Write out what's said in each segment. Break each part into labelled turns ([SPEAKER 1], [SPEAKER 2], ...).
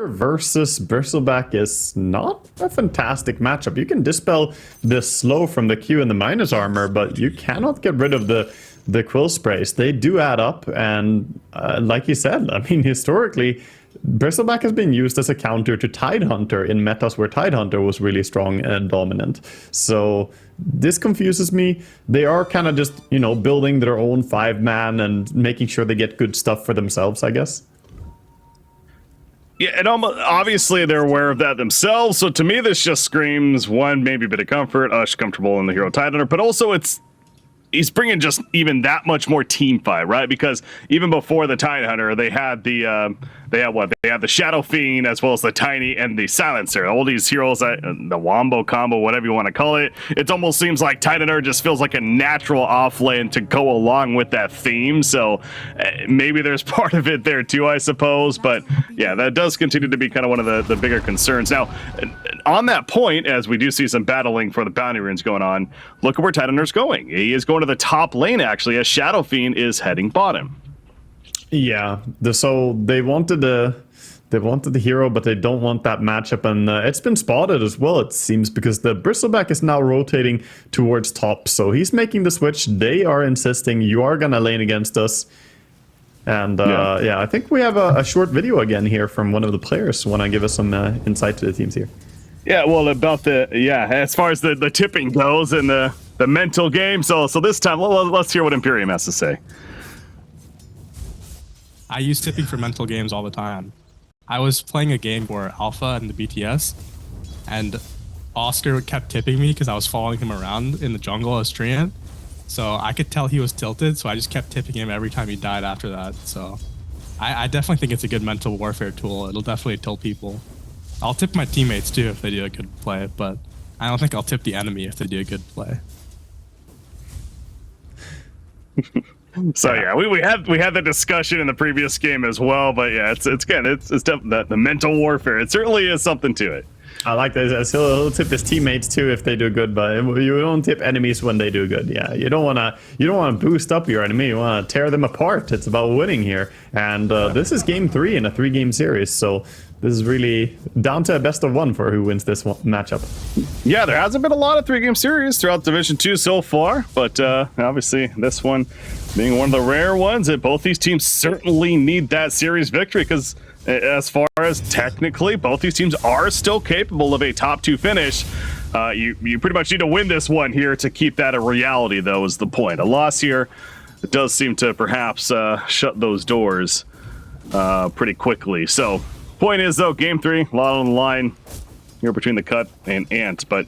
[SPEAKER 1] versus Bristleback is not a fantastic matchup. You can dispel the slow from the Q and the minus armor, but you cannot get rid of the quill sprays. They do add up, and like you said, I mean, historically, Bristleback has been used as a counter to Tidehunter in metas where Tidehunter was really strong and dominant. So this confuses me. They are kind of just, you know, building their own 5-man and making sure they get good stuff for themselves, I guess.
[SPEAKER 2] Yeah, and obviously they're aware of that themselves. So to me, this just screams, one, maybe a bit of comfort, Ush comfortable in the hero Tidehunter, but also he's bringing just even that much more team fight, right? Because even before the Tidehunter, they had they had the Shadow Fiend as well as the Tiny and the Silencer. All these heroes, the Wombo combo, whatever you want to call it. It almost seems like Tidehunter just feels like a natural off lane to go along with that theme. So maybe there's part of it there too, I suppose. But yeah, that does continue to be kind of one of the bigger concerns. Now, on that point, as we do see some battling for the bounty runes going on, look at where Tidehunter's going. He is going to the top lane, actually, as Shadow Fiend is heading bottom.
[SPEAKER 1] Yeah, so they wanted the hero, but they don't want that matchup, and it's been spotted as well, it seems, because the Bristleback is now rotating towards top, so he's making the switch. They are insisting you are gonna lane against us, and yeah, I think we have a short video again here from one of the players. Want to give us some insight to the teams here?
[SPEAKER 2] Yeah, well, about as far as the tipping goes and the mental game. So this time, let's hear what Imperium has to say.
[SPEAKER 3] I use tipping for mental games all the time. I was playing a game for Alpha and the BTS, and Oscar kept tipping me because I was following him around in the jungle as Treant. So I could tell he was tilted, so I just kept tipping him every time he died after that. So I definitely think it's a good mental warfare tool. It'll definitely tilt people. I'll tip my teammates too if they do a good play, but I don't think I'll tip the enemy if they do a good play.
[SPEAKER 2] So yeah, we had the discussion in the previous game as well, but yeah, it's definitely the mental warfare. It certainly is something to it.
[SPEAKER 1] I like this. He'll tip his teammates too if they do good, but you don't tip enemies when they do good. Yeah, you don't wanna boost up your enemy. You wanna tear them apart. It's about winning here, and this is game 3 in a 3-game series, so this is really down to a best of 1 for who wins this matchup.
[SPEAKER 2] Yeah, there hasn't been a lot of 3-game series throughout Division 2 so far, but obviously this one being one of the rare ones that both these teams certainly need that series victory, because as far as technically both these teams are still capable of a top 2 finish. You pretty much need to win this one here to keep that a reality, though, is the point. A loss here does seem to perhaps shut those doors pretty quickly. So point is, though, game 3, a lot on the line here between the Cut and Ant, but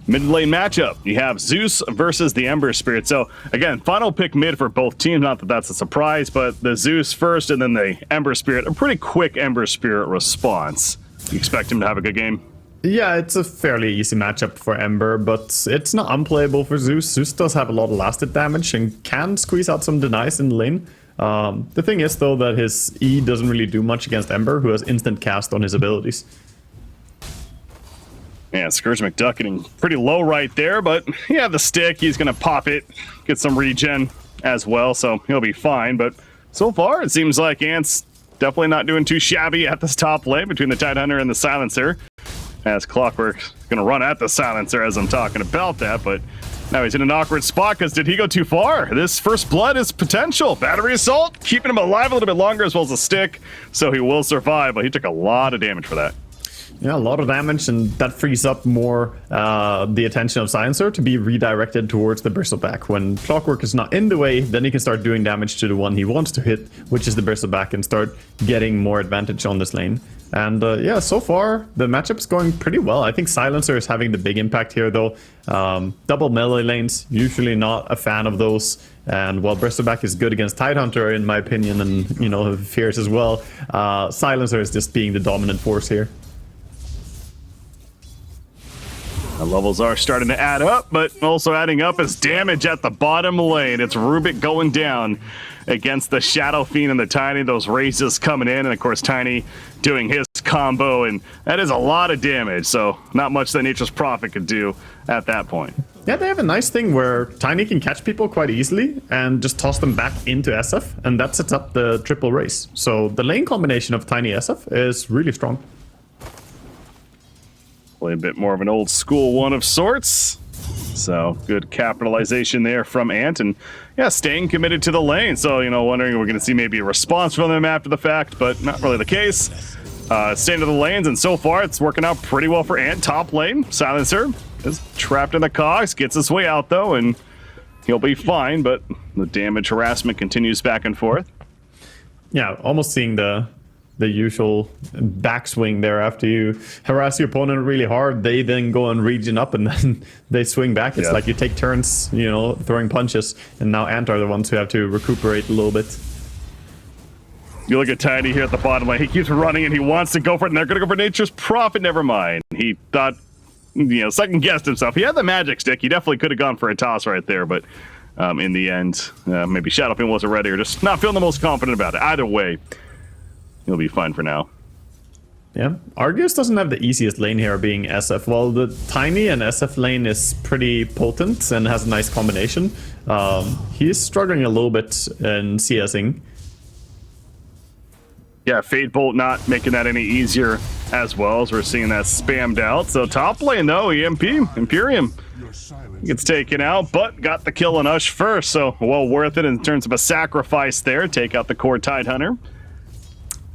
[SPEAKER 2] mid lane matchup, you have Zeus versus the Ember Spirit. So again, final pick mid for both teams, not that that's a surprise, but the Zeus first and then the Ember Spirit, a pretty quick Ember Spirit response. You expect him to have a good game?
[SPEAKER 1] Yeah, it's a fairly easy matchup for Ember, but it's not unplayable for Zeus. Zeus does have a lot of lasted damage and can squeeze out some denies in the lane. The thing is, though, that his E doesn't really do much against Ember, who has instant cast on his abilities.
[SPEAKER 2] Yeah, Scourge McDuck getting pretty low right there, but yeah, the stick, he's going to pop it, get some regen as well, so he'll be fine. But so far, it seems like Ant's definitely not doing too shabby at this top lane between the Tidehunter and the Silencer, as Clockwork's going to run at the Silencer as I'm talking about that, but now he's in an awkward spot because did he go too far? This first blood is potential. Battery Assault, keeping him alive a little bit longer as well as a stick, so he will survive, but he took a lot of damage for that.
[SPEAKER 1] Yeah, a lot of damage, and that frees up more the attention of Silencer to be redirected towards the Bristleback. When Clockwork is not in the way, then he can start doing damage to the one he wants to hit, which is the Bristleback, and start getting more advantage on this lane. And yeah, so far, the matchup's going pretty well. I think Silencer is having the big impact here, though. Double melee lanes, usually not a fan of those. And while Bristleback is good against Tidehunter, in my opinion, and, you know, Fierce as well, Silencer is just being the dominant force here.
[SPEAKER 2] The levels are starting to add up, but also adding up is damage at the bottom lane. It's Rubik going down against the Shadow Fiend and the Tiny. Those raises coming in, and of course Tiny doing his combo, and that is a lot of damage, so not much that Nature's Prophet could do at that point.
[SPEAKER 1] Yeah, they have a nice thing where Tiny can catch people quite easily and just toss them back into SF, and that sets up the triple race. So the lane combination of Tiny SF is really strong.
[SPEAKER 2] Play a bit more of an old school one of sorts. So good capitalization there from Ant, and yeah, staying committed to the lane. So, you know, wondering we're going to see maybe a response from them after the fact, but not really the case. Staying to the lanes, and so far it's working out pretty well for Ant. Top lane, Silencer is trapped in the cogs, gets his way out though, and he'll be fine, but the damage harassment continues back and forth.
[SPEAKER 1] Yeah, almost seeing the usual backswing there. After you harass your opponent really hard, they then go and regen up and then they swing back. It's like you take turns, you know, throwing punches, and now Ant are the ones who have to recuperate a little bit.
[SPEAKER 2] You look at Tiny here at the bottom lane. He keeps running and he wants to go for it, and they're going to go for Nature's Prophet. Never mind. He thought, you know, second guessed himself. He had the magic stick. He definitely could have gone for a toss right there, but in the end, maybe Shadowfiend wasn't ready or just not feeling the most confident about it. Either way, he'll be fine for now.
[SPEAKER 1] Yeah, Argus doesn't have the easiest lane here, being SF. Well, the Tiny and SF lane is pretty potent and has a nice combination. He's struggling a little bit in CSing.
[SPEAKER 2] Yeah, Fate Bolt not making that any easier as well, as we're seeing that spammed out. So top lane though, EMP, Imperium gets taken out, but got the kill on Ush first, so well worth it in terms of a sacrifice there. Take out the core Tidehunter.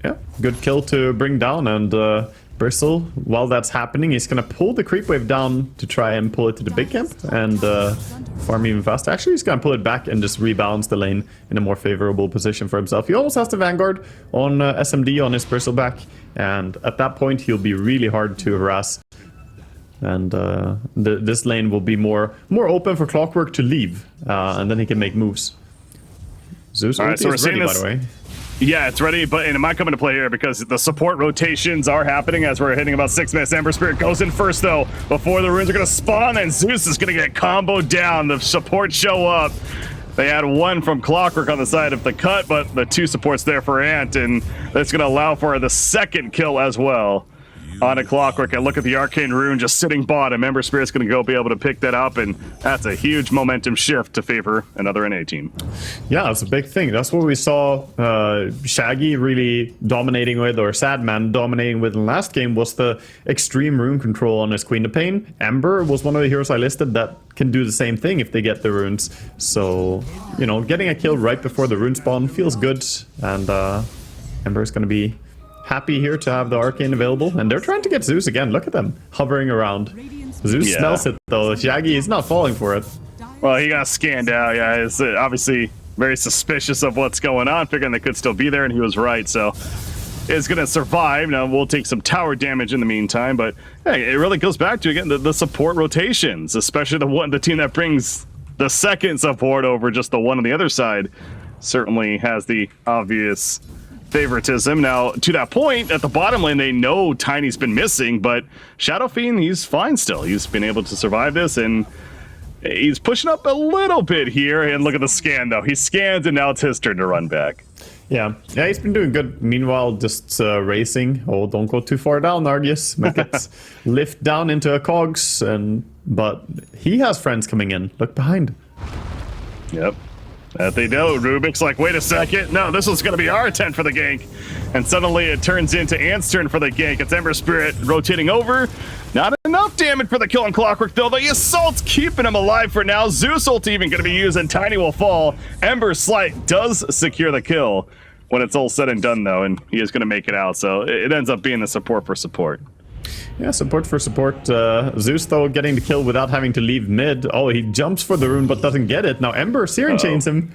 [SPEAKER 1] Yeah, good kill to bring down, and Bristle, while that's happening, he's gonna pull the creep wave down to try and pull it to the big camp and farm even faster. Actually, he's gonna pull it back and just rebalance the lane in a more favorable position for himself. He almost has the Vanguard on SMD on his Bristle back, and at that point he'll be really hard to harass. And this lane will be more open for Clockwork to leave, and then he can make moves. Zeus ulti is ready, by the way.
[SPEAKER 2] Yeah, it's ready, but it might come into play here because the support rotations are happening as we're hitting about 6 minutes. Ember Spirit goes in first, though, before the runes are going to spawn, and Zeus is going to get comboed down. The support show up. They had one from Clockwork on the side of the cut, but the two supports there for Ant, and that's going to allow for the second kill as well on a Clockwork. And look at the Arcane Rune just sitting bottom. Ember Spirit's going to go be able to pick that up, and that's a huge momentum shift to favor another NA team.
[SPEAKER 1] Yeah, that's a big thing. That's what we saw Shaggy really dominating with, or Sadman dominating with in the last game, was the extreme rune control on his Queen of Pain. Ember was one of the heroes I listed that can do the same thing if they get the runes. So, you know, getting a kill right before the rune spawn feels good, and Ember is going to be happy here to have the Arcane available, and they're trying to get Zeus again. Look at them hovering around. Zeus smells it though. Shaggy is not falling for it.
[SPEAKER 2] Well, he got scanned out. Yeah, he's obviously very suspicious of what's going on, figuring they could still be there, and he was right. So is going to survive. Now we'll take some tower damage in the meantime, but hey, it really goes back to again the support rotations, especially the team that brings the second support over just the one on the other side certainly has the obvious favoritism. Now, to that point, at the bottom lane, they know Tiny's been missing, but Shadowfiend, he's fine still. He's been able to survive this, and he's pushing up a little bit here. And look at the scan, though. He scans, and now it's his turn to run back.
[SPEAKER 1] Yeah, he's been doing good. Meanwhile, just racing. Oh, don't go too far down, Argus. Make it lift down into a cogs, but he has friends coming in. Look behind.
[SPEAKER 2] Yep. That they know. Rubik's like, wait a second. No, this was going to be our tent for the gank. And suddenly it turns into Ant's turn for the gank. It's Ember Spirit rotating over. Not enough damage for the kill on Clockwork, though. The assault's keeping him alive for now. Zeus ult even going to be used, and Tiny will fall. Ember Slight does secure the kill when it's all said and done, though, and he is going to make it out. So it ends up being the support for support.
[SPEAKER 1] Yeah, support for support. Zeus, though, getting the kill without having to leave mid. Oh, he jumps for the rune but doesn't get it. Now Ember Searing Chains him.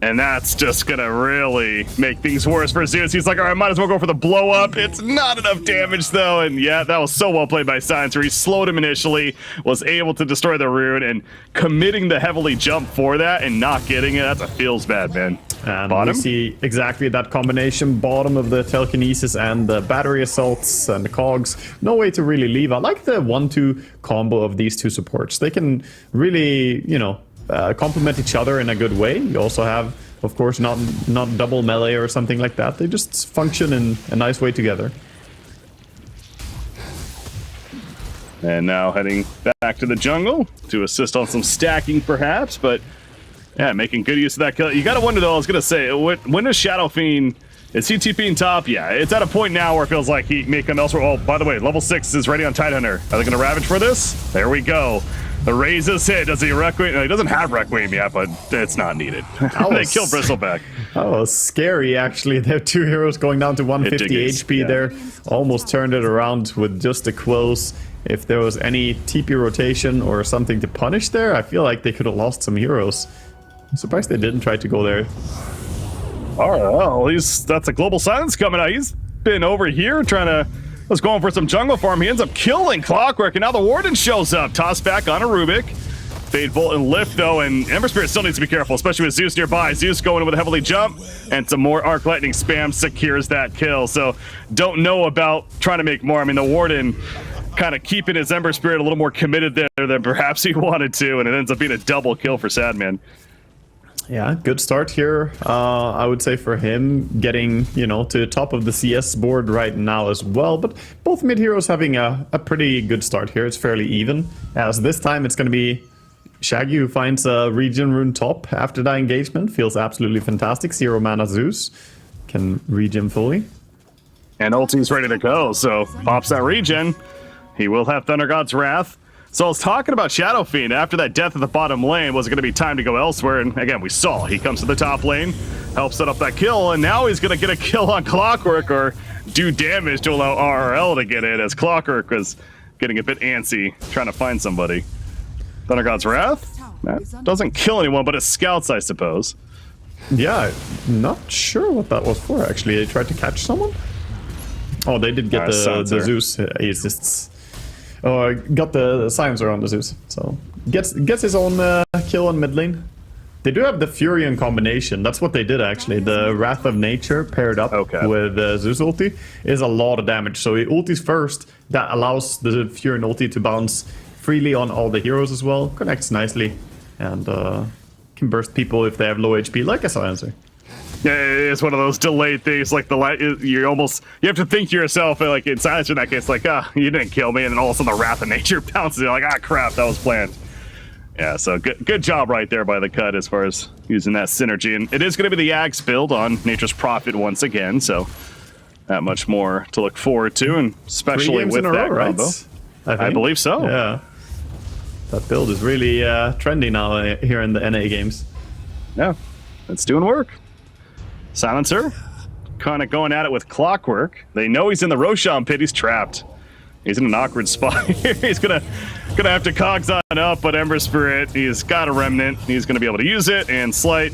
[SPEAKER 2] And that's just gonna really make things worse for Zeus. He's like, all right, might as well go for the blow up. It's not enough damage though. And yeah, that was so well played by Silencer. He slowed him initially, was able to destroy the rune, and committing the heavily jump for that and not getting it, that's a feels bad, man.
[SPEAKER 1] And bottom? We see exactly that combination, bottom of the telekinesis and the battery assaults and the cogs. No way to really leave. I like the 1-2 combo of these two supports. They can really, you know, complement each other in a good way. You also have, of course, not double melee or something like that. They just function in a nice way together.
[SPEAKER 2] And now heading back to the jungle to assist on some stacking, perhaps. But yeah, making good use of that kill. You got to wonder, though, I was going to say, when does Shadow Fiend, is he TPing top? Yeah, it's at a point now where it feels like he may come elsewhere. Oh, by the way, level 6 is ready on Tidehunter. Are they going to Ravage for this? There we go. The raise is hit. Does he Requiem? No, he doesn't have Requiem yet, but it's not needed. They kill Bristleback.
[SPEAKER 1] That was scary, actually. There are 2 heroes going down to 150 HP there. Almost turned it around with just a close. If there was any TP rotation or something to punish there, I feel like they could have lost some heroes. I'm surprised they didn't try to go there.
[SPEAKER 2] All right, well, that's a global silence coming out. He's been over here trying to... was going for some jungle farm. He ends up killing Clockwork, and now the Warden shows up. Toss back on a Rubik. Fade Bolt and Lift, though, and Ember Spirit still needs to be careful, especially with Zeus nearby. Zeus going in with a heavily jump, and some more Arc Lightning spam secures that kill. So, don't know about trying to make more. I mean, the Warden kind of keeping his Ember Spirit a little more committed there than perhaps he wanted to, and it ends up being a double kill for Sadman.
[SPEAKER 1] Yeah, good start here. I would say for him getting, to the top of the CS board right now as well. But both mid heroes having a pretty good start here. It's fairly even. As this time it's going to be Shaggy who finds a Regen Rune top after that engagement. Feels absolutely fantastic. 0 mana Zeus. Can regen fully.
[SPEAKER 2] And ulti's ready to go, so pops that regen. He will have Thunder God's Wrath. So I was talking about Shadow Fiend after that death at the bottom lane. Was it going to be time to go elsewhere? And again, we saw he comes to the top lane, helps set up that kill, and now he's going to get a kill on Clockwork or do damage to allow RRL to get in, as Clockwork was getting a bit antsy trying to find somebody. Thunder God's Wrath? That doesn't kill anyone, but it scouts, I suppose.
[SPEAKER 1] Yeah, not sure what that was for, actually. They tried to catch someone? Oh, they did get the Zeus assists. Oh, got the silencer on the Zeus, so gets his own kill on mid lane. They do have the Furion combination. That's what they did, actually. The Wrath of Nature paired up with Zeus ulti is a lot of damage. So he ultis first. That allows the Furion ulti to bounce freely on all the heroes as well. Connects nicely and can burst people if they have low HP, like a silencer.
[SPEAKER 2] Yeah, it's one of those delayed things. Like you have to think to yourself, like in Silencer in that case, like, you didn't kill me, and then all of a sudden the Wrath of Nature bounces. You're like, crap, that was planned. Yeah, so good job right there by the cut as far as using that synergy. And it is going to be the Axe build on Nature's Prophet once again, so that much more to look forward to, and especially with that combo. I believe so.
[SPEAKER 1] Yeah, that build is really trendy now here in the NA games.
[SPEAKER 2] Yeah, it's doing work. Silencer, kind of going at it with Clockwork. They know he's in the Roshan pit. He's trapped. He's in an awkward spot here. He's gonna have to cogs on up, but Ember Spirit, he's got a Remnant. He's gonna be able to use it, and Slight,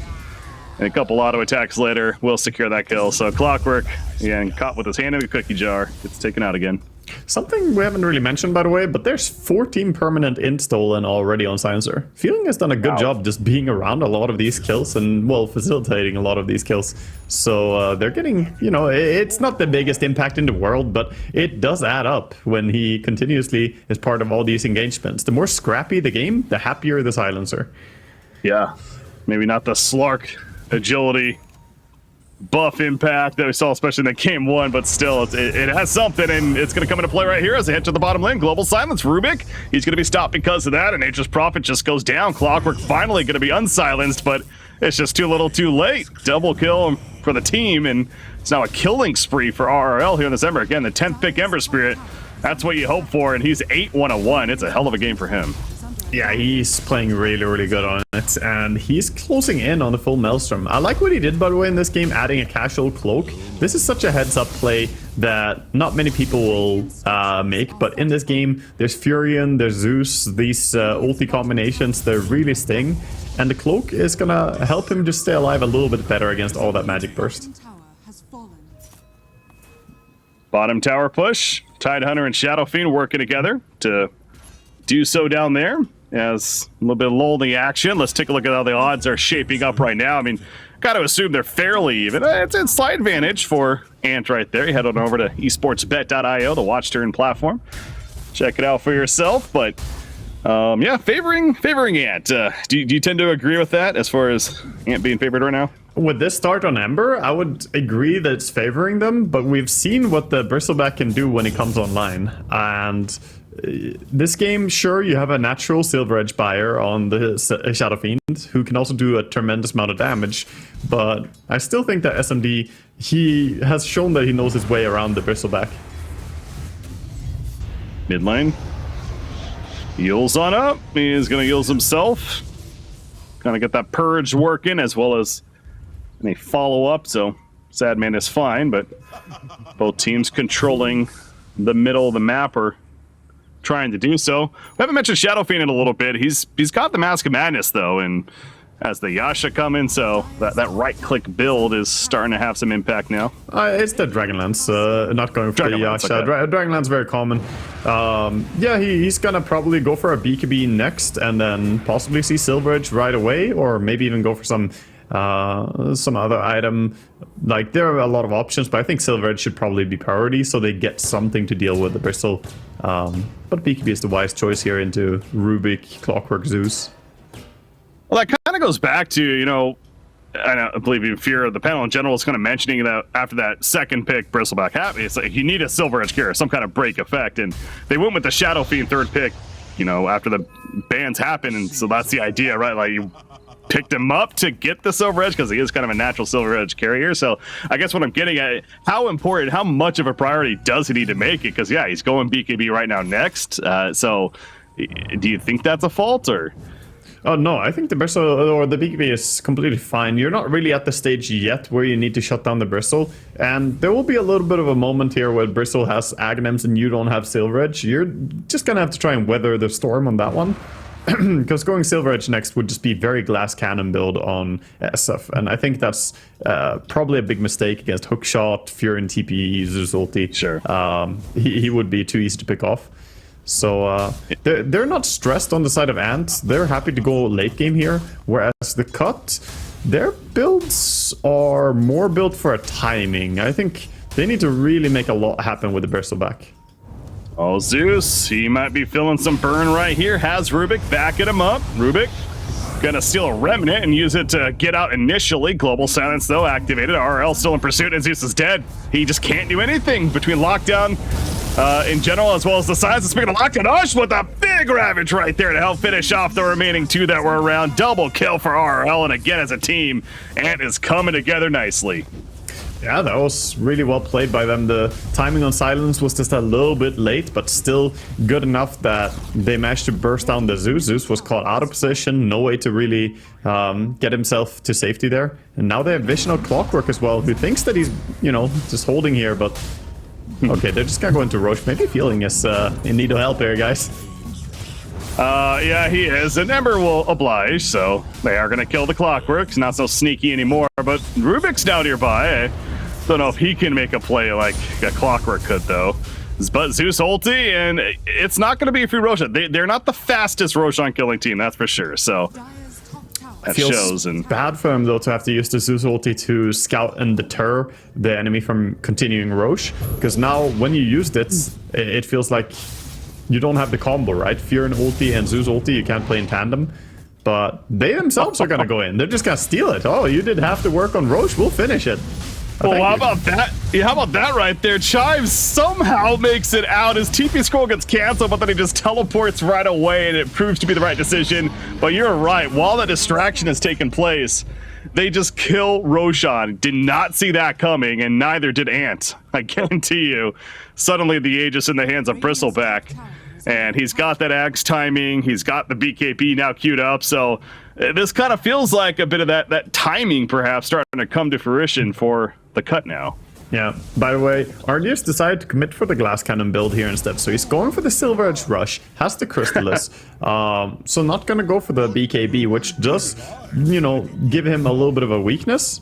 [SPEAKER 2] and a couple auto attacks later will secure that kill. So Clockwork, again, caught with his hand in a cookie jar, gets taken out again.
[SPEAKER 1] Something we haven't really mentioned, by the way, but there's 14 permanent stolen already on Silencer. Feeling has done a good job just being around a lot of these kills and, well, facilitating a lot of these kills. So they're getting, it's not the biggest impact in the world, but it does add up when he continuously is part of all these engagements. The more scrappy the game, the happier the Silencer.
[SPEAKER 2] Yeah, maybe not the Slark agility buff impact that we saw, especially in the game 1, but still, it has something, and it's going to come into play right here as they head to the bottom lane. Global Silence, Rubik, he's going to be stopped because of that, and Nature's Prophet just goes down. Clockwork finally going to be unsilenced, but it's just too little too late. Double kill for the team, and it's now a killing spree for RRL here in this Ember. Again, the 10th pick Ember Spirit, that's what you hope for, and he's 8-1-1. It's a hell of a game for him.
[SPEAKER 1] Yeah, he's playing really, really good on it, and he's closing in on the full Maelstrom. I like what he did, by the way, in this game, adding a casual cloak. This is such a heads-up play that not many people will make, but in this game, there's Furion, there's Zeus, these ulti combinations, they really sting, and the cloak is gonna help him just stay alive a little bit better against all that magic burst.
[SPEAKER 2] Bottom tower push, Tidehunter and Shadow Fiend working together to do so down there. As a little bit of lull in the action. Let's take a look at how the odds are shaping up right now. I mean, got to assume they're fairly even. It's a slight advantage for Ant right there. You head on over to esportsbet.io, the watch turn platform. Check it out for yourself. But yeah, favoring Ant. Do you tend to agree with that as far as Ant being favored right now?
[SPEAKER 1] With this start on Ember, I would agree that it's favoring them, but we've seen what the Bristleback can do when he comes online. And this game, sure, you have a natural Silver Edge buyer on the Shadow Fiend, who can also do a tremendous amount of damage, but I still think that SMD, he has shown that he knows his way around the Bristleback.
[SPEAKER 2] Mid lane. Heals on up. He is going to heals himself. Kind of get that purge working as well as any follow-up, so Sadman is fine, but both teams controlling the middle of the map are trying to do so. We haven't mentioned Shadow Fiend in a little bit. He's got the Mask of Madness, though, and as the Yasha come in, so that right-click build is starting to have some impact now.
[SPEAKER 1] It's the Dragonlance, not going for the Yasha.
[SPEAKER 2] Okay.
[SPEAKER 1] Dragonlance very common. Yeah, he's gonna probably go for a BKB next, and then possibly see Silver Edge right away, or maybe even go for some other item. Like, there are a lot of options, but I think Silver Edge should probably be priority, so they get something to deal with the Bristle. But BKB is the wise choice here into Rubik, Clockwork, Zeus.
[SPEAKER 2] Well, that kind of goes back to, you know, I believe in Fear of the panel in general is kind of mentioning that after that second pick, Bristleback happened, it's like you need a Silver Edge carrier, some kind of break effect, and they went with the Shadow Fiend third pick, you know, after the bans happened, and so that's the idea, right? Like, you picked him up to get the Silver Edge because he is kind of a natural Silver Edge carrier. So I guess what I'm getting at, how important, how much of a priority does he need to make it? Because yeah, he's going BKB right now next. So do you think that's a fault, or?
[SPEAKER 1] Oh no, I think the Bristle or the BKB is completely fine. You're not really at the stage yet where you need to shut down the Bristle, and there will be a little bit of a moment here where Bristle has Aghanims and you don't have Silver Edge. You're just gonna have to try and weather the storm on that one. Because going Silver Edge next would just be very glass cannon build on SF, and I think that's probably a big mistake against Hookshot, Fury and TP, Zeus ulti.
[SPEAKER 2] Sure.
[SPEAKER 1] He would be too easy to pick off. So they're not stressed on the side of Ant. They're happy to go late game here, whereas the Cut, their builds are more built for a timing. I think they need to really make a lot happen with the Bristleback.
[SPEAKER 2] Oh, Zeus, he might be feeling some burn right here. Has Rubik backing him up. Rubik gonna steal a Remnant and use it to get out initially. Global Silence, though, activated. RL still in pursuit, and Zeus is dead. He just can't do anything between Lockdown in general, as well as the Silence. Speaking of Lockdown, Ush with a big Ravage right there to help finish off the remaining two that were around. Double kill for RL, and again as a team, Ant is coming together nicely.
[SPEAKER 1] Yeah, that was really well played by them. The timing on Silence was just a little bit late, but still good enough that they managed to burst down the Zeus. Zeus was caught out of position, no way to really get himself to safety there. And now they have Vision of Clockwork as well, who thinks that he's, you know, just holding here, but... Okay, they're just gonna go into Roche. Maybe Feeling is in need of help here, guys.
[SPEAKER 2] Yeah, he is, and Ember will oblige, so they are gonna kill the Clockwork. It's not so sneaky anymore, but Rubik's now nearby. I don't know if he can make a play like a Clockwork could, though. But Zeus ulti, and it's not gonna be a free Roshan. They're not the fastest Roshan killing team, that's for sure, so that
[SPEAKER 1] Feels
[SPEAKER 2] shows. And
[SPEAKER 1] bad for him, though, to have to use the Zeus ulti to scout and deter the enemy from continuing Roche, because now when you used it, it feels like you don't have the combo, right? Fear and ulti and Zeus ulti, you can't play in tandem. But they themselves are gonna go in. They're just gonna steal it. Oh, you did half the work on Roche, we'll finish it.
[SPEAKER 2] well, how about that? Yeah, how about that right there? Chives somehow makes it out. His TP scroll gets canceled, but then he just teleports right away, and it proves to be the right decision. But you're right. While the distraction has taken place, they just kill Roshan. Did not see that coming, and neither did Ant. I guarantee you. Suddenly, the Aegis in the hands of Bristleback. And he's got that Axe timing. He's got the BKB now queued up. So this kind of feels like a bit of that timing, perhaps, starting to come to fruition for the Cut now.
[SPEAKER 1] Yeah, by the way, Ardeus decided to commit for the Glass Cannon build here instead. So he's going for the Silver Edge Rush, has the Crystallis. So not going to go for the BKB, which does, you know, give him a little bit of a weakness.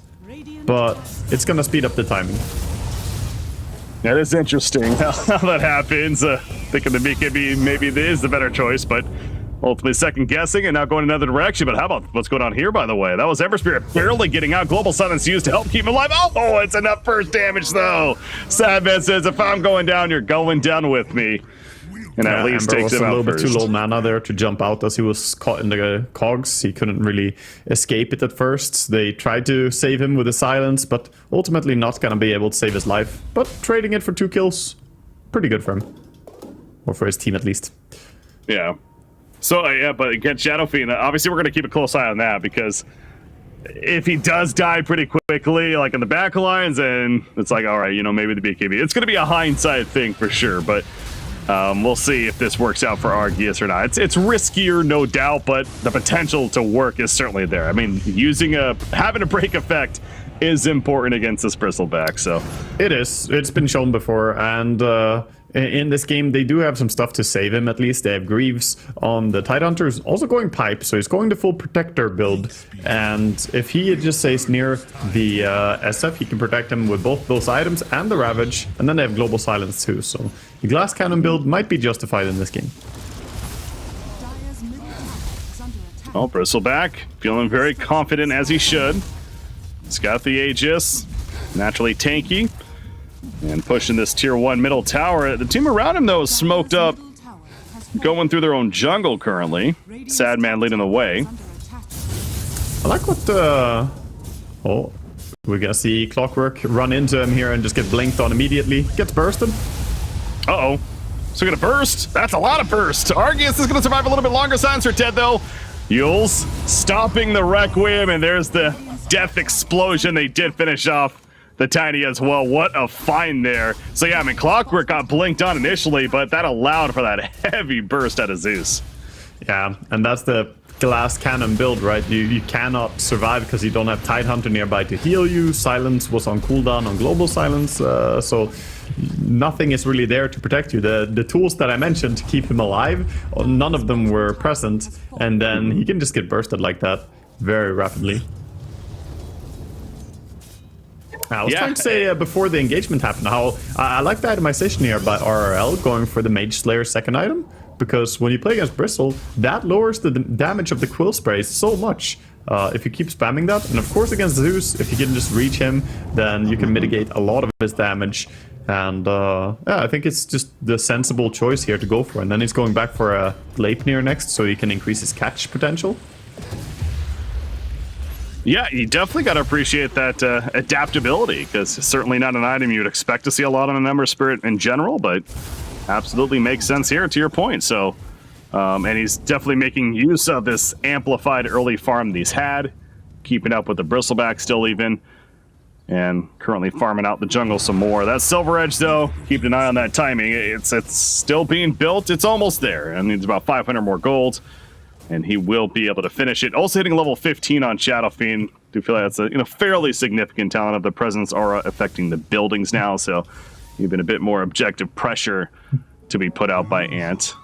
[SPEAKER 1] But it's going to speed up the timing.
[SPEAKER 2] That is interesting how that happens. Thinking the BKB maybe is the better choice, but ultimately second guessing and now going another direction. But how about what's going on here, by the way? That was Ember Spirit barely getting out. Global Silence used to help keep him alive. Oh, it's enough first damage, though. Sadman says, if I'm going down, you're going down with me. And at least
[SPEAKER 1] Ember
[SPEAKER 2] takes
[SPEAKER 1] was
[SPEAKER 2] him
[SPEAKER 1] a
[SPEAKER 2] out
[SPEAKER 1] little bit
[SPEAKER 2] first.
[SPEAKER 1] too low mana there to jump out as he was caught in the cogs. He couldn't really escape it at first. They tried to save him with the Silence, but ultimately not going to be able to save his life. But trading it for 2 kills, pretty good for him. or for his team at least.
[SPEAKER 2] Yeah. So, yeah, but against Shadow Fiend, obviously we're going to keep a close eye on that, because if he does die pretty quickly, like in the back lines, and it's like, all right, you know, maybe the BKB. It's going to be a hindsight thing for sure, but we'll see if this works out for Arceus or not. It's riskier, no doubt, but the potential to work is certainly there. I mean, having a break effect is important against this Bristleback, so.
[SPEAKER 1] It is. It's been shown before, and in this game, they do have some stuff to save him, at least. They have Greaves on the Tidehunter, who's also going Pipe, so he's going the full Protector build. And if he just stays near the SF, he can protect him with both those items and the Ravage. And then they have Global Silence too, so the Glass Cannon build might be justified in this game.
[SPEAKER 2] Oh, Bristleback feeling very confident, as he should. He's got the Aegis, naturally tanky. And pushing this tier 1 middle tower. The team around him, though, is smoked up, going through their own jungle currently. Sadman leading the way.
[SPEAKER 1] I like what oh, we're gonna see Clockwork run into him here and just get blinked on immediately. Gets bursted.
[SPEAKER 2] Uh-oh. So gonna burst? That's a lot of burst. Arceus is gonna survive a little bit longer. Silencer dead, though. Yules stopping the Requiem, and there's the death explosion. They did finish off the Tiny as well. What a find there. So yeah, I mean, Clockwork got blinked on initially, but that allowed for that heavy burst out of Zeus.
[SPEAKER 1] Yeah, and that's the Glass Cannon build, right? You cannot survive because you don't have Tidehunter nearby to heal you. Silence was on cooldown on Global Silence, so nothing is really there to protect you. The tools that I mentioned to keep him alive, none of them were present, and then he can just get bursted like that very rapidly. I was trying to say before the engagement happened how I like the itemization here by RRL going for the Mage Slayer second item, because when you play against Bristle, that lowers the damage of the Quill Spray so much if you keep spamming that. And of course against Zeus, if you can just reach him, then you can mitigate a lot of his damage. And yeah, I think it's just the sensible choice here to go for. And then he's going back for a Gleipnir next, so he can increase his catch potential.
[SPEAKER 2] Yeah, you definitely got to appreciate that adaptability, because it's certainly not an item you would expect to see a lot on a Number Spirit in general, but absolutely makes sense here, to your point. So, and he's definitely making use of this amplified early farm that he's had, keeping up with the Bristleback still even, and currently farming out the jungle some more. That Silver Edge, though, keep an eye on that timing. It's still being built. It's almost there. and needs about 500 more gold. And he will be able to finish it. Also hitting level 15 on Shadow Fiend. Do feel like that's a fairly significant talent of the Presence Aura affecting the buildings now. So even a bit more objective pressure to be put out by Ant.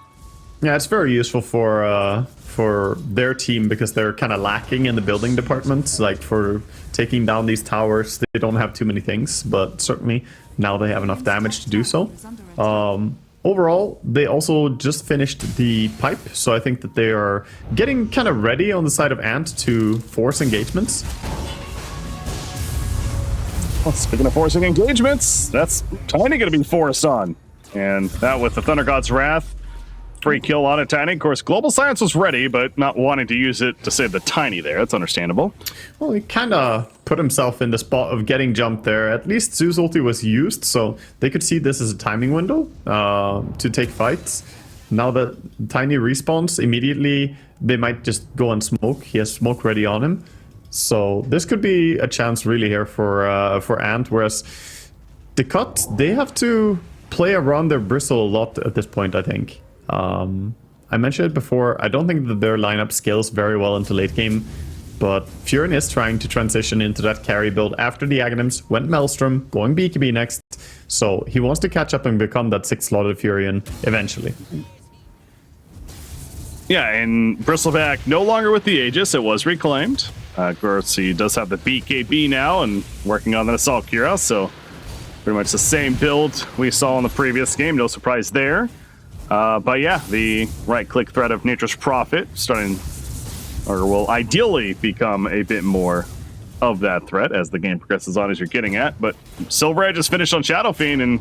[SPEAKER 1] Yeah, it's very useful for their team because they're kind of lacking in the building departments. Like for taking down these towers, they don't have too many things, but certainly now they have enough damage to do so. Overall, they also just finished the pipe, so I think that they are getting kind of ready on the side of Ant to force engagements.
[SPEAKER 2] Well, speaking of forcing engagements, that's Tiny going to be forced on. And that with the Thunder God's Wrath, free kill on it, Tiny. Of course, Global Silence was ready, but not wanting to use it to save the Tiny there. That's understandable.
[SPEAKER 1] Well, he kind of put himself in the spot of getting jumped there. At least Zeus ulti was used, so they could see this as a timing window to take fights. Now that Tiny respawns immediately, they might just go and smoke. He has smoke ready on him. So this could be a chance really here for Ant, whereas the Cut, they have to play around their Bristle a lot at this point, I think. I mentioned it before, I don't think that their lineup scales very well into late game, but Furion is trying to transition into that carry build after the Aghanims, went Maelstrom, going BKB next, so he wants to catch up and become that 6-slotted Furion eventually.
[SPEAKER 2] Yeah, and Bristleback no longer with the Aegis, it was reclaimed. Of course, he does have the BKB now and working on the Assault Cuirass, so pretty much the same build we saw in the previous game, no surprise there. But yeah, the right-click threat of Nature's Prophet starting, or will ideally become a bit more of that threat as the game progresses on, as you're getting at. But Silver Edge is finished on Shadow Fiend, and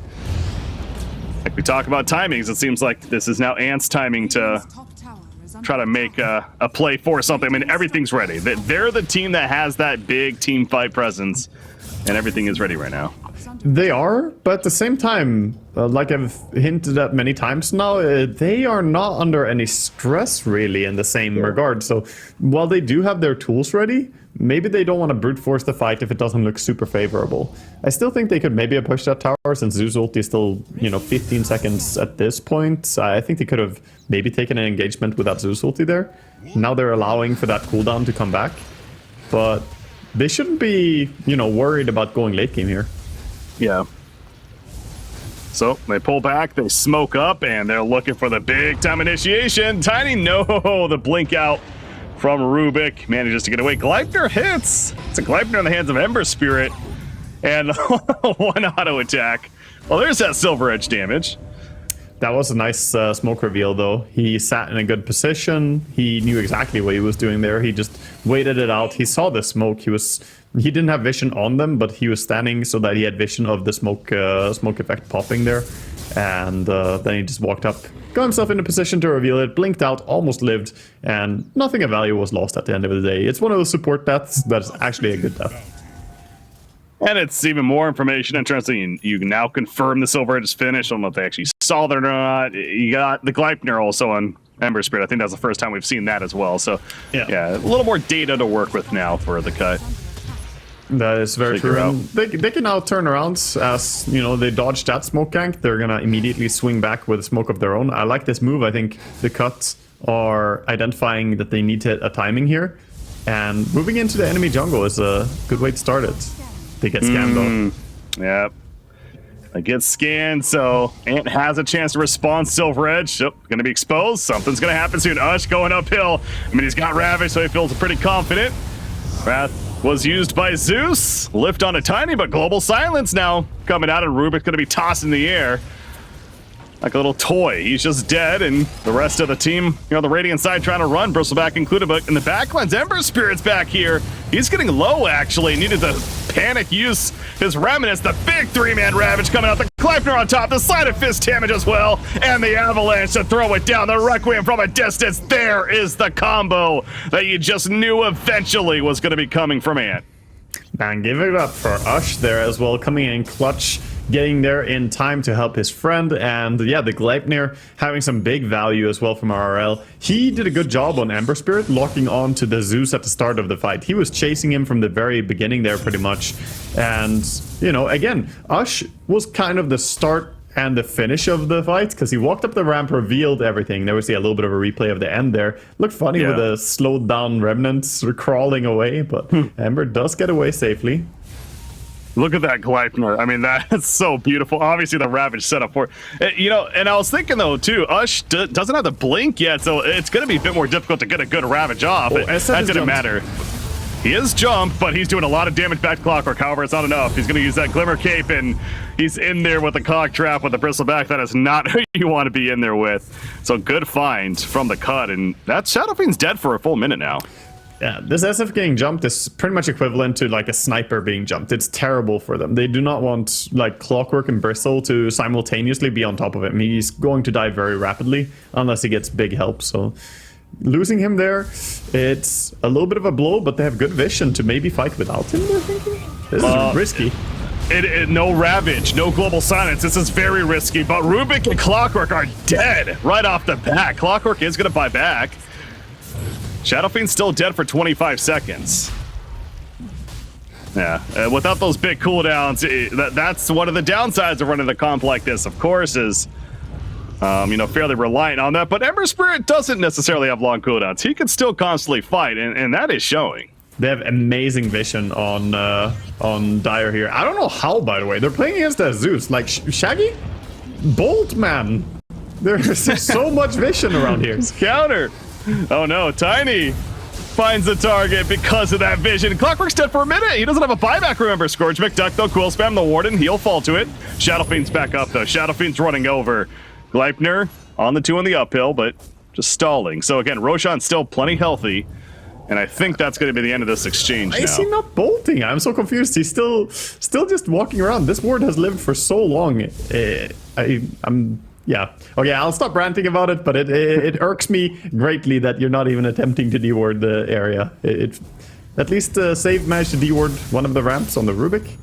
[SPEAKER 2] like we talk about timings, it seems like this is now Ant's timing to try to make a play for something. I mean, everything's ready. They're the team that has that big team fight presence, and everything is ready right now.
[SPEAKER 1] They are, but at the same time, like I've hinted at many times now, they are not under any stress really in the same regard. So while they do have their tools ready, maybe they don't want to brute force the fight if it doesn't look super favorable. I still think they could maybe have pushed that tower since Zeus ulti is still, 15 seconds at this point. I think they could have maybe taken an engagement with that Zeus ulti there. Now they're allowing for that cooldown to come back. But they shouldn't be, worried about going late game here.
[SPEAKER 2] Yeah. So they pull back, they smoke up, and they're looking for the big time initiation. Tiny, no, the blink out from Rubik manages to get away. Gleipnir hits. It's a Gleipnir in the hands of Ember Spirit, and one auto attack. Well, there's that Silver Edge damage.
[SPEAKER 1] That was a nice smoke reveal, though. He sat in a good position. He knew exactly what he was doing there. He just waited it out. He saw the smoke. He didn't have vision on them, but he was standing so that he had vision of the smoke effect popping there. And then he just walked up, got himself in a position to reveal it, blinked out, almost lived, and nothing of value was lost at the end of the day. It's one of those support deaths that's actually a good death.
[SPEAKER 2] And it's even more information interesting. You can now confirm the Silver Edge is finished. I don't know if they actually saw that or not. You got the Gleipnir also on Ember Spirit. I think that's the first time we've seen that as well. So, yeah, a little more data to work with now for the cut.
[SPEAKER 1] That is very true. And they can now turn around as, they dodge that smoke gank. They're going to immediately swing back with a smoke of their own. I like this move. I think the cuts are identifying that they need to hit a timing here. And moving into the enemy jungle is a good way to start it. They get scanned though.
[SPEAKER 2] Yep. They get scanned, so Ant has a chance to respond. Silver Edge, gonna be exposed. Something's gonna happen soon. Ush going uphill. I mean, he's got Ravage, so he feels pretty confident. Wrath was used by Zeus. Lift on a Tiny, but Global Silence now coming out, and Rubik's gonna be tossed in the air like a little toy. He's just dead, and the rest of the team, the Radiant side trying to run, Bristleback included, but in the backlines, Ember Spirit's back here. He's getting low, actually. Needed to panic use his Remnants. The big three-man Ravage coming out. The Gleipnir on top. The Sleight of Fist damage as well. And the Avalanche to throw it down. The Requiem from a distance. There is the combo that you just knew eventually was going to be coming from Ant.
[SPEAKER 1] Man, give it up for Ush there as well, coming in clutch, getting there in time to help his friend, and yeah, the Gleipnir having some big value as well from RRL. He did a good job on Ember Spirit, locking on to the Zeus at the start of the fight. He was chasing him from the very beginning there pretty much, and again, Ush was kind of the start and the finish of the fight, because he walked up the ramp, revealed everything. There was a little bit of a replay of the end there. Looked funny with the slowed down Remnants crawling away, but Ember does get away safely.
[SPEAKER 2] Look at that Gleipnir. I mean, that's so beautiful. Obviously, the Ravage setup for it. And I was thinking, though, too, Ush doesn't have the blink yet, so it's going to be a bit more difficult to get a good Ravage off. That didn't matter. He is jumped, but he's doing a lot of damage back to Clockwork. However, it's not enough. He's going to use that Glimmer Cape, and he's in there with the Clock Trap with the Bristleback. That is not who you want to be in there with. So good find from the cut, and that Shadow Fiend's dead for a full minute now.
[SPEAKER 1] Yeah, this SF getting jumped is pretty much equivalent to like a sniper being jumped. It's terrible for them. They do not want like Clockwork and Bristle to simultaneously be on top of him. He's going to die very rapidly unless he gets big help. So losing him there, it's a little bit of a blow, but they have good vision to maybe fight without him, they're thinking. This is risky.
[SPEAKER 2] No Ravage, no Global Silence. This is very risky, but Rubik and Clockwork are dead right off the bat. Clockwork is going to buy back. Shadow Fiend's still dead for 25 seconds. Yeah, without those big cooldowns, that's one of the downsides of running the comp like this, of course, is fairly reliant on that. But Ember Spirit doesn't necessarily have long cooldowns. He can still constantly fight, and that is showing.
[SPEAKER 1] They have amazing vision on Dire here. I don't know how, by the way. They're playing against a Zeus. Like, Shaggy? Bolt, man. There's so much vision around here.
[SPEAKER 2] Counter. Oh no, Tiny finds the target because of that vision. Clockwork's dead for a minute. He doesn't have a buyback, remember. Scourge McDuck, though. Quill spam the Warden. He'll fall to it. Shadow Fiend's back up, though. Shadow Fiend's running over. Gleipnir on the 2 on the uphill, but just stalling. So again, Roshan's still plenty healthy. And I think that's going to be the end of this exchange now.
[SPEAKER 1] Is he not bolting? I'm so confused. He's still just walking around. This ward has lived for so long. Yeah. Okay, I'll stop ranting about it, but it irks me greatly that you're not even attempting to deward the area. At least Save managed to deward one of the ramps on the Rubik.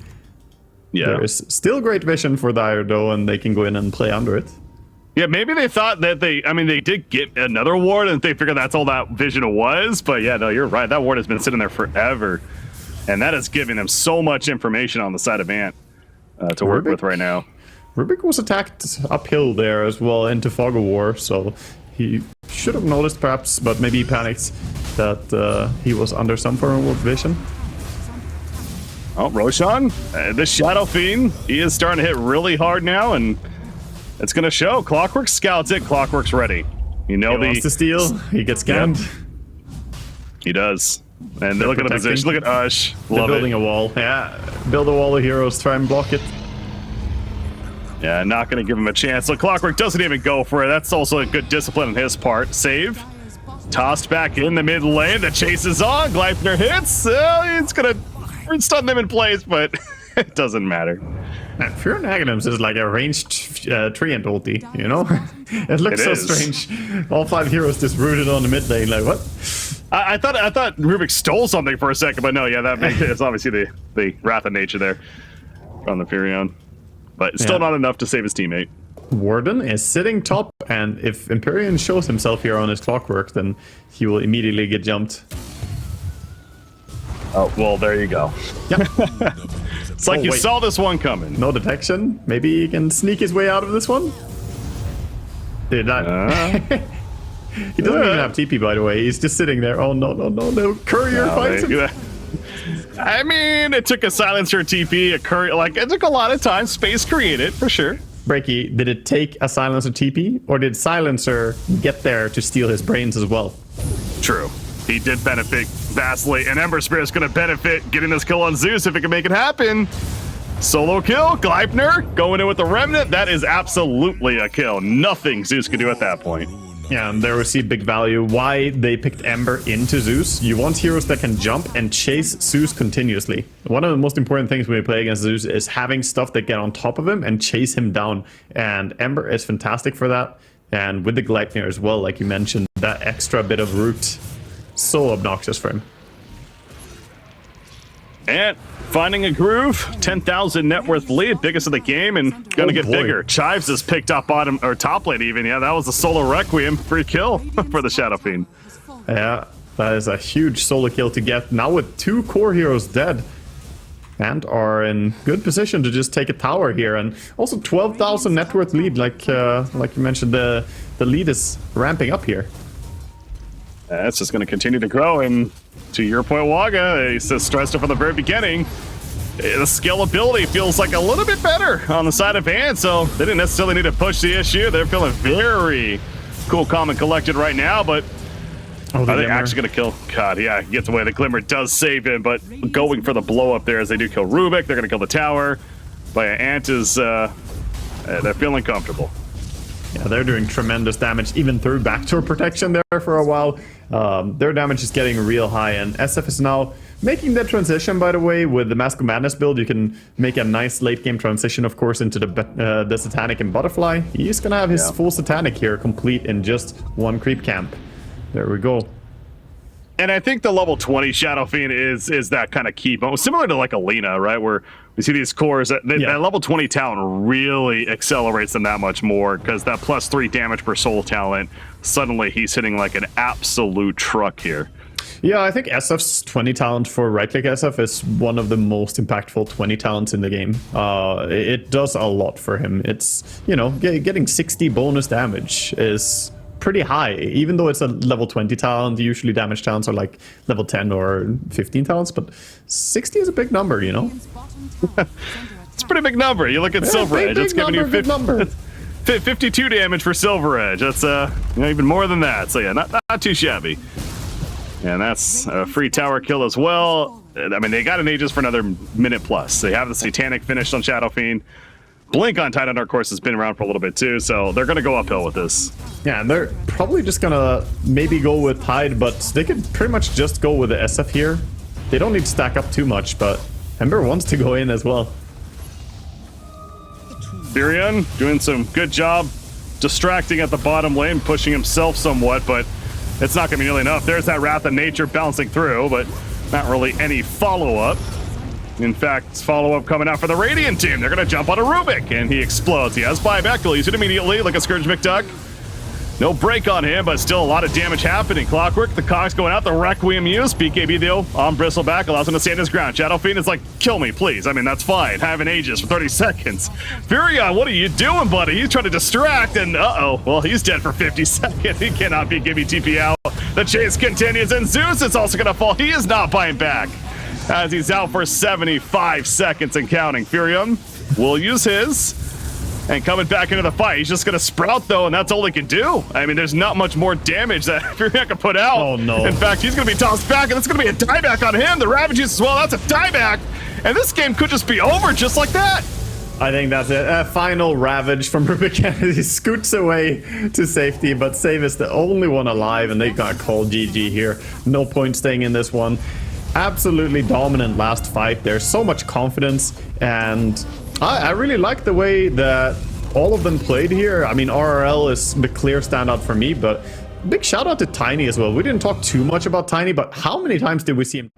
[SPEAKER 2] Yeah.
[SPEAKER 1] There is still great vision for Dire though, and they can go in and play under it.
[SPEAKER 2] Yeah, maybe they thought that they did get another ward and they figured that's all that vision was. But yeah, no, you're right. That ward has been sitting there forever. And that is giving them so much information on the side of Ant to work with right now.
[SPEAKER 1] Rubik was attacked uphill there as well into Fog of War, so he should have noticed perhaps, but maybe he panicked that he was under some form of vision.
[SPEAKER 2] Oh, Roshan, the Shadow Fiend, he is starting to hit really hard now, and it's going to show. Clockwork scouts it. Clockwork's ready. You know,
[SPEAKER 1] he wants to steal. He gets scanned.
[SPEAKER 2] Yep. He does. And look at the position. Look at Ush.
[SPEAKER 1] They're building a wall. Yeah, build a wall of heroes. Try and block it.
[SPEAKER 2] Yeah, not going to give him a chance. So Clockwork doesn't even go for it. That's also a good discipline on his part. Save. Tossed back in the mid lane. The chase is on. Gleipnir hits. It's going to stun them in place, but it doesn't matter.
[SPEAKER 1] Fear and Aghanims is like a ranged Treant ulti, you know? It looks so strange. All 5 heroes just rooted on the mid lane, like what?
[SPEAKER 2] I thought Rubik stole something for a second, but no, yeah, that makes it's obviously the Wrath of Nature there from the Furion. But still not enough to save his teammate.
[SPEAKER 1] Warden is sitting top, and if Empyrean shows himself here on his Clockwork, then he will immediately get jumped.
[SPEAKER 2] Oh, well, there you go.
[SPEAKER 1] Yep.
[SPEAKER 2] It's like you saw this one coming.
[SPEAKER 1] No detection. Maybe he can sneak his way out of this one? Did not. He doesn't even have TP, by the way. He's just sitting there. Oh, no. Courier fights him.
[SPEAKER 2] I mean, it took a silencer TP, a courier, like, it took a lot of time. Space created, for sure.
[SPEAKER 1] Breaky, did it take a silencer TP, or did silencer get there to steal his brains as well?
[SPEAKER 2] True. He did benefit vastly, and Ember Spirit is going to benefit getting this kill on Zeus if it can make it happen. Solo kill, Gleipnir going in with the Remnant. That is absolutely a kill. Nothing Zeus can do at that point.
[SPEAKER 1] Yeah, and there we see big value. Why they picked Ember into Zeus. You want heroes that can jump and chase Zeus continuously. One of the most important things when you play against Zeus is having stuff that get on top of him and chase him down. And Ember is fantastic for that. And with the Gleipnir as well, like you mentioned, that extra bit of root, so obnoxious for him.
[SPEAKER 2] And finding a groove, 10,000 net worth lead, biggest of the game, and gonna get bigger. Chives is picked up bottom or top lane even. Yeah, that was a solo Requiem, free kill for the Shadow Fiend.
[SPEAKER 1] Yeah, that is a huge solo kill to get. Now with 2 core heroes dead, and are in good position to just take a tower here, and also 12,000 net worth lead. Like you mentioned, the lead is ramping up here.
[SPEAKER 2] That's just going to continue to grow, and to your point, Waga, he says stressed it from the very beginning. The scalability feels like a little bit better on the side of Ant, so they didn't necessarily need to push the issue. They're feeling very cool, calm, and collected right now, but are they actually going to kill? God, yeah, he gets away. The Glimmer does save him, but going for the blow up there as they do kill Rubik. They're going to kill the tower. But Ant is, they're feeling comfortable.
[SPEAKER 1] Yeah, they're doing tremendous damage, even through backdoor protection there for a while. Their damage is getting real high, and SF is now making that transition, by the way. With the Mask of Madness build, you can make a nice late-game transition, of course, into the Satanic and Butterfly. He's gonna have his full Satanic here, complete in just 1 creep camp. There we go.
[SPEAKER 2] And I think the level 20 Shadow Fiend is that kind of key, but similar to like Alina, right? Where we see these cores, that level 20 talent really accelerates them that much more, because that +3 damage per soul talent, suddenly he's hitting like an absolute truck here.
[SPEAKER 1] Yeah, I think SF's 20 talent for right-click SF is one of the most impactful 20 talents in the game. It does a lot for him. It's, you know, getting 60 bonus damage is pretty high, even though it's a level 20 talent. Usually damage talents are like level 10 or 15 talents, but 60 is a big number, you know?
[SPEAKER 2] It's a pretty big number. You look at Silver Edge, it's giving you 52 damage for Silver Edge. That's even more than that. So yeah, not too shabby. And that's a free tower kill as well. I mean, they got an Aegis for another minute plus. They have the Satanic finished on Shadow Fiend. Blink on Titan Dark Horse has been around for a little bit too, so they're going to go uphill with this.
[SPEAKER 1] Yeah, and they're probably just going to maybe go with Tide, but they could pretty much just go with the SF here. They don't need to stack up too much, but Ember wants to go in as well.
[SPEAKER 2] Furion doing some good job distracting at the bottom lane, pushing himself somewhat, but it's not going to be nearly enough. There's that Wrath of Nature bouncing through, but not really any follow-up. In fact, follow-up coming out for the Radiant team. They're going to jump on a Rubik, and he explodes. He has buyback. He'll use it immediately like a Scourge McDuck. No break on him, but still a lot of damage happening. Clockwork, the Cogs going out, the Requiem use. BKB though on Bristleback allows him to stand his ground. Shadow Fiend is like, kill me, please. I mean, that's fine. Having Aegis for 30 seconds. Furion, what are you doing, buddy? He's trying to distract, and uh-oh. Well, he's dead for 50 seconds. He cannot be giving TP out. The chase continues, and Zeus is also going to fall. He is not buying back, as he's out for 75 seconds and counting. Furion will use his. And coming back into the fight, he's just going to sprout, though, and that's all he can do. I mean, there's not much more damage that Furion can put out.
[SPEAKER 1] Oh, no.
[SPEAKER 2] In fact, he's going to be tossed back, and it's going to be a dieback on him. The Ravages as well, that's a dieback. And this game could just be over just like that.
[SPEAKER 1] I think that's it. A final Ravage from Rubik. He scoots away to safety, but Save is the only one alive, and they got called GG here. No point staying in this one. Absolutely dominant last fight. There's so much confidence, and I really like the way that all of them played here. I mean, RRL is the clear standout for me, but big shout out to Tiny as well. We didn't talk too much about Tiny, but how many times did we see him